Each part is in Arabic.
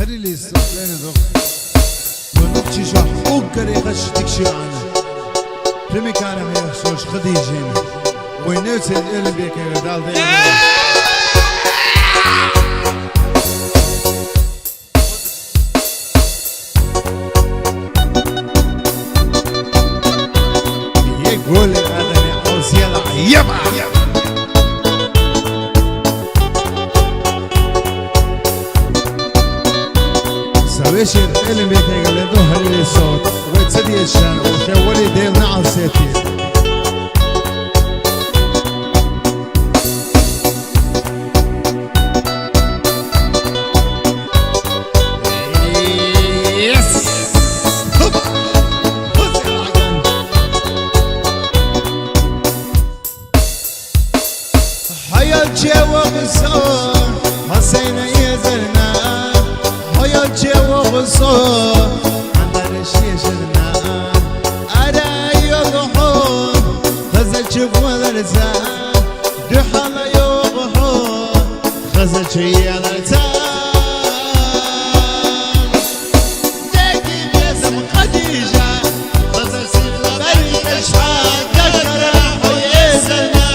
هري اللي يستقلين دوغ ونبتشي شو حقوق كريقش تكشي عنه في مكانه يخشوش خديجين وينوتي الإلم بيكي ردال دي يقول لي هذا عاوز يلعب يبا سويش الإلم بيكي قلدو هري الصوت ويتسدي الشان وشاولي ديل نعل سيتي جوا غصون حسين يزرنا هيا جوا غصون عندنا شي شرنا أرا يضحون خزل شوفوا الرزان دحلا يضحون خزل شي الرزان داكي بيزم خديجة خزل سيلا بريد أشحاد دكرا ويزرنا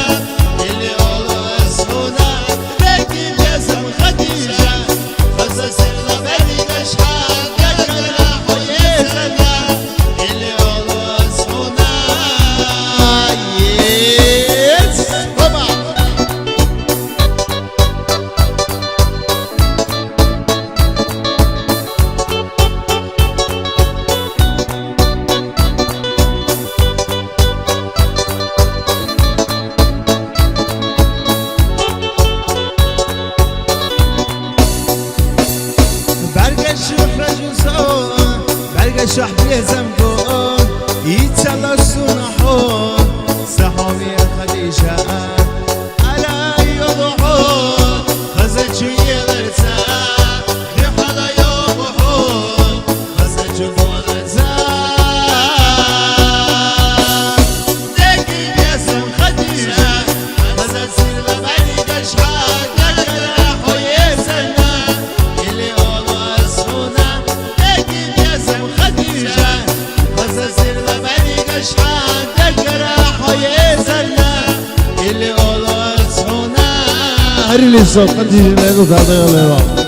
شح بيزمكون يتسلسون حون سحومي خديجة ألا يضحون خزل شو يغرسان لحظة يضحون خزل شو يغرسان داكي بيزم خديجة خزل سير لبعيد أشحاد دكرا حويسنا اللي الله اسمنا داكي بيزم خديجة خزل سير لبعيد أشحاد دكرا حويسنا اللي الله اسمنا هري اللي صوت خديجة لأنه تعطي الله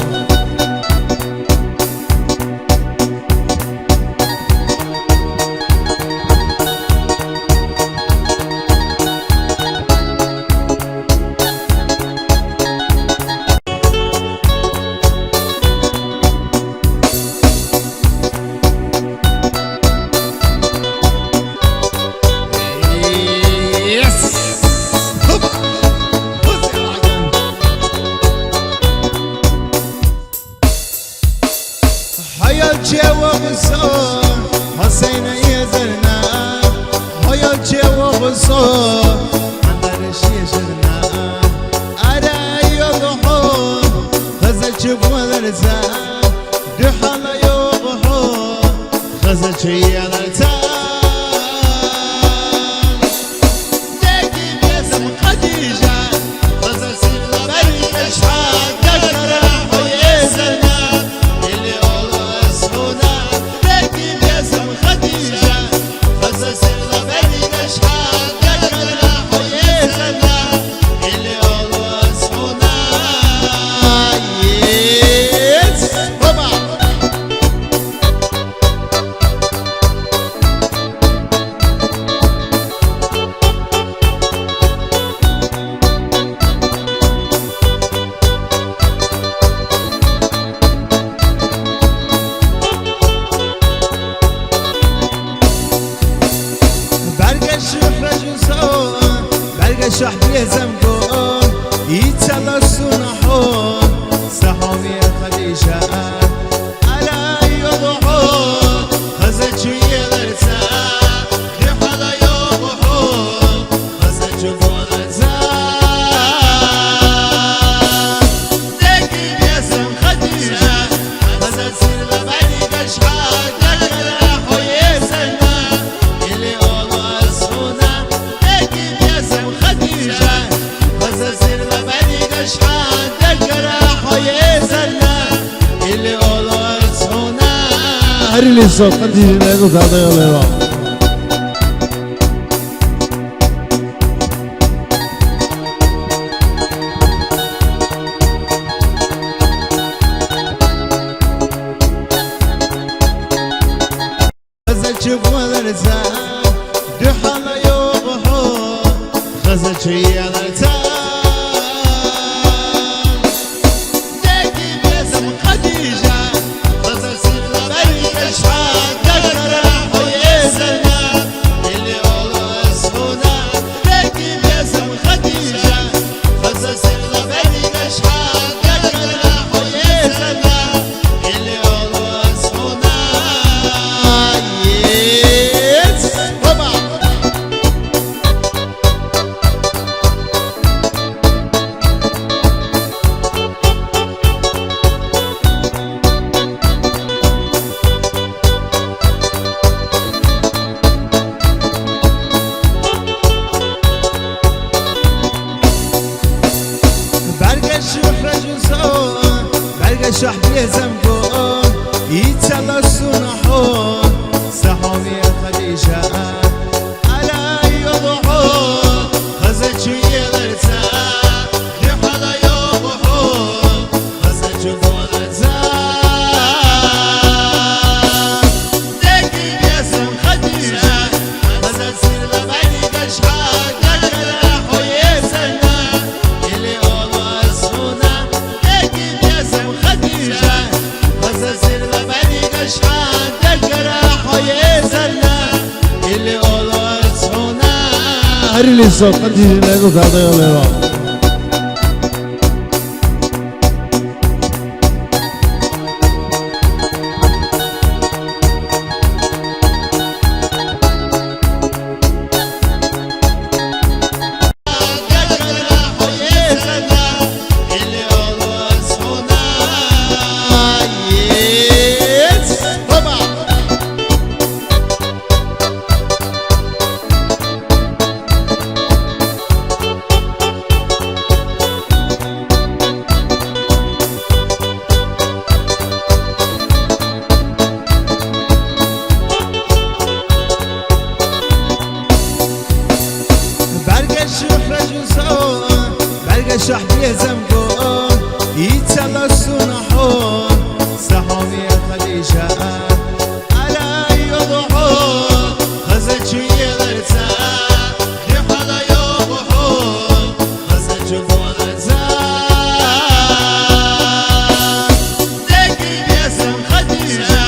هيا جوا غصون حسين يزرنا هيا جوا غصون عندنا شي شرنا أرا يضحون خزل شوفوا الرزان دحلا يضحون خزل شي الرزان داكي بيزم خديجة خزل سير لبريد أشحاد دكرا ويزرنا اللي داكي بيزم خديجة خزل سير لبريد أشحاد دكرا ويزرنا اللي الله اسمنا بابا شح بيزمكون يتسلسون حون سحومي خديجة ألا يضحون خزل شو يغرسان لحظة يضحون خزل شو يغرسان داكي بيزم خديجة خزل سير لبعيد أشحاد دكرا حويسنا اللي الله اسمنا داكي بيزم خديجة خزل سير لبعيد أشحاد دكرا حويسنا اللي اللي صوت قديم لا يقول هذا يلا شوف ولا رزاق دحال يوبحو غزل شي على رزاق داكي باسم خديجة غزل سيدنا بريد اشحال دكرح ويزلنا اللي والله اسمنا داكي باسم خديجة غزل سيدنا بريد اشحال دكرح ويزلنا اللي والله اسمنا شح بيزمكم يتسلى الصنحون سحوم يا خديجة على يضحون خزت شوية الارتاح دحال يضحون خزت شوية الارتاح داكي باسم خديجة خزت سير لبعيد اشحال دكرح ويزلنا اللي والله اسمنا داكي باسم خديجة غزل سير لبعيد اشحال دكرح ويزلنا اللي والله اسمنا اللي صوت قديم لا يقول هذا يلا شح بيزمكم يتسلى الصنحون سحوم يا خديجة على يضحون خزت شوية الارتاح دحال يضحون خزت شوية الارتاح داكي باسم خديجة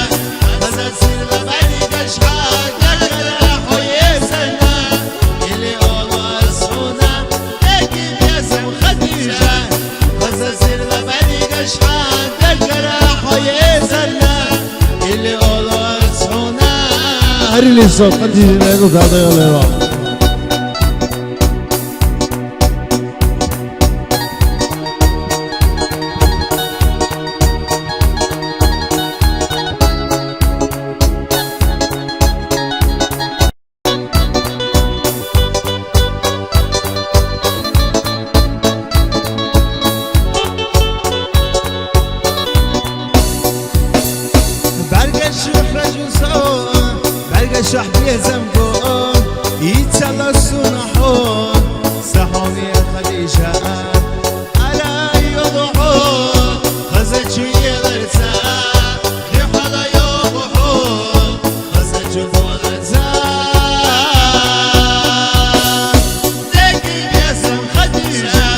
خزت سير لبعيد اشحال دكرح ويزلنا اللي والله اسمنا داكي باسم خديجة غزل سير لبعيد اشحال دكرح ويزلنا اللي والله اسمنا اللي صوت قديم لا يقول هذا يلا شح بيزمكم يتسلى الصنحون سحوم يا خديجة على يضحون خزت شوية الارتاح دحال يضحون خزت شوية الارتاح داكي باسم خديجة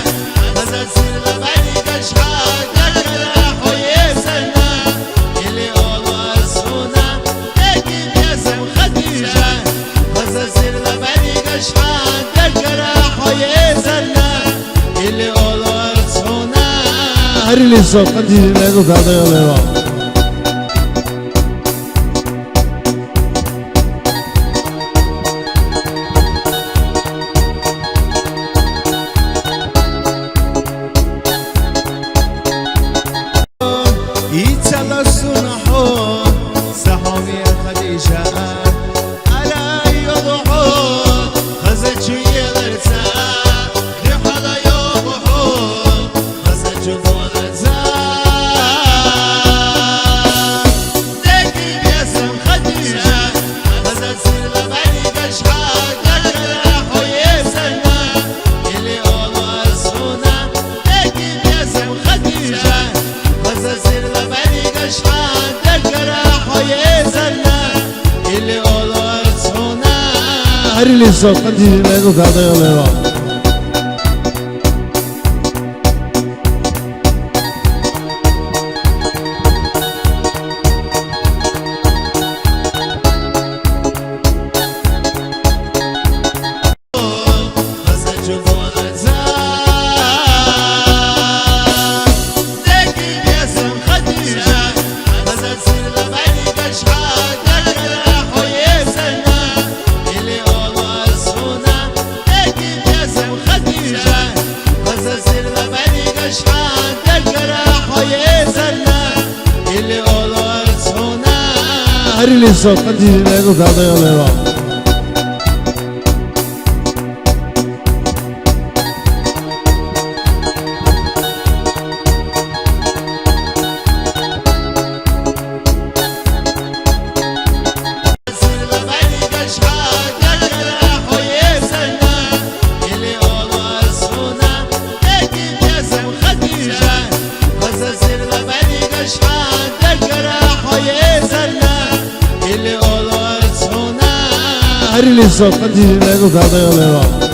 خزت سير لبعيد اشحال دكرح ويزلنا اللي والله اسمنا داكي باسم خديجة غزل سير لبعيد اشحال دكرح ويزلنا اللي والله اسمنا اللي صوت قديم لا يقول هذا يلا يتسلى الصنحون سحوم يا خديجة على يضحون خزت شوية الارتاح دحال يضحون خزت شوية الارتاح هرلي صوت قديم لأنه كذا يلا هرلي صوت قديم لأنه كذا يلا هرلي صوت قديم لأنه كذا يلا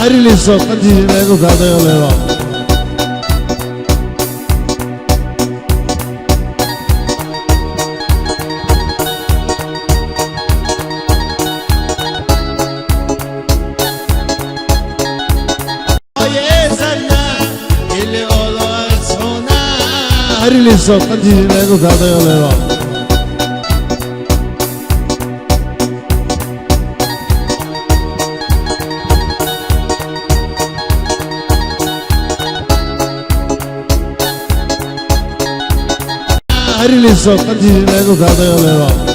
هرلي صوت قديم لأنه كذا يلا هرلي صوت قديم لأنه كذا يلا هرلي صوت قديم لأنه كذا يلا